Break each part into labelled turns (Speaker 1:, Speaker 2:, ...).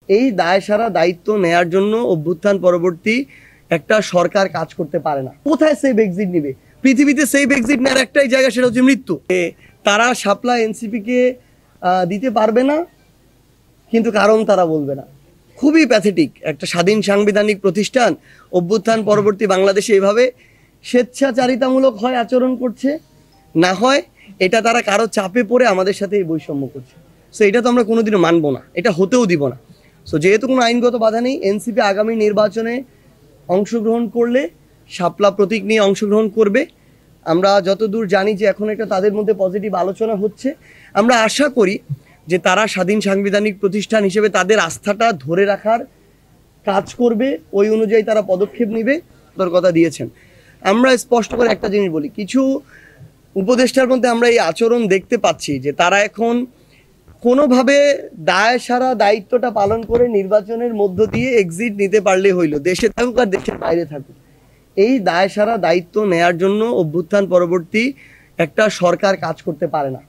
Speaker 1: এই দায়সারা দায়িত্ব নেয়ার জন্য অভ্যুত্থান পরবর্তী একটা সরকার কাজ করতে পারে না। কোথায় সেফ এক্সিট নিবে? পৃথিবীতে সেফ এক্সিট নেওয়ার একটাই জায়গা, সেটা হচ্ছে মৃত্যু। তারা শাপলা এনসিপিকে দিতে পারবে না, কিন্তু কারণ তারা বলবে না। খুবই প্যাথেটিক একটা স্বাধীন সাংবিধানিক প্রতিষ্ঠান অভ্যুত্থান পরবর্তী বাংলাদেশে এভাবে স্বেচ্ছাচারিতামূলক হয় আচরণ করছে, না হয় এটা তারা কারো চাপে পড়ে আমাদের সাথে এই বৈষম্য করছে। সো এটা তো আমরা কোনোদিনও মানবো না, এটা হতেও দিব না। সো যেহেতু কোনো আইনগত বাধা নেই, এনসিপি আগামী নির্বাচনে অংশগ্রহণ করলে শাপলা প্রতীক নিয়ে অংশগ্রহণ করবে। আমরা যতদূর জানি যে এখন একটা তাদের মধ্যে পজিটিভ আলোচনা হচ্ছে। আমরা আশা করি যে তারা স্বাধীন সাংবিধানিক প্রতিষ্ঠান হিসেবে তাদের আস্থাটা ধরে রাখার কাজ করবে, ওই অনুযায়ী তারা পদক্ষেপ নেবে, তার কথা দিয়েছেন। আমরা স্পষ্ট করে একটা জিনিস বলি, কিছু উপদেষ্টার মধ্যে আমরা এই আচরণ দেখতে পাচ্ছি যে তারা এখন কোনোভাবে দায়সারা দায়িত্বটা পালন করে নির্বাচনের মধ্য দিয়ে এক্সিট নিতে পারলে হইল, দেশে থাকুক আর দেশের বাইরে থাকুক। এই দায়সারা দায়িত্ব নেয়ার জন্য অভ্যুত্থান পরবর্তী একটা সরকার কাজ করতে পারে না।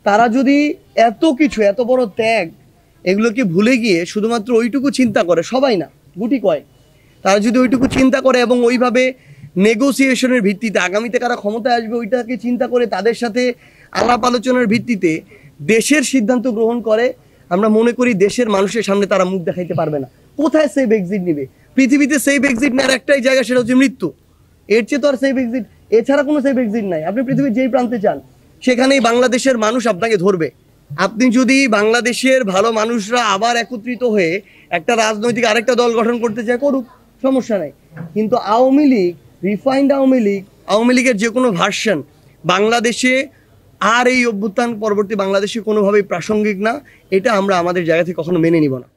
Speaker 1: তারা যদি এত কিছু, এত বড় ত্যাগ, এগুলোকে ভুলে গিয়ে শুধুমাত্র ওইটুকু চিন্তা করে, সবাই না গুটি কয়, তারা যদি ওইটুকু চিন্তা করে এবং ওইভাবে নেগোসিয়েশনের ভিত্তিতে আগামীতে কারা ক্ষমতায় আসবে ওইটাকে চিন্তা করে তাদের সাথে আলাপ আলোচনার ভিত্তিতে দেশের সিদ্ধান্ত গ্রহণ করে, আমরা মনে করি দেশের মানুষের সামনে তারা মুখ দেখাইতে পারবে না। কোথায় সেফ এক্সিট নিবে? পৃথিবীতে সেফ এক্সিট নেওয়ার একটাই জায়গা, সেটা হচ্ছে মৃত্যু। এর চেয়ে তো আর সেফ এক্সিট, এছাড়া কোনো সেফ এক্সিট নাই। আপনি পৃথিবীর যেই প্রান্তে চান সেখানেই বাংলাদেশের মানুষ আপনাকে ধরবে। আপনি যদি বাংলাদেশের ভালো মানুষরা আবার একত্রিত হয়ে একটা রাজনৈতিক আরেকটা দল গঠন করতে চায়, করুক, সমস্যা নাই। কিন্তু আওয়ামী লীগ, রিফাইন্ড আওয়ামী লীগের যে কোনো ভার্সন বাংলাদেশে আর এই অভ্যুত্থান পরবর্তী বাংলাদেশে কোনোভাবেই প্রাসঙ্গিক না। এটা আমরা আমাদের জায়গা থেকে কখনো মেনে নিব না।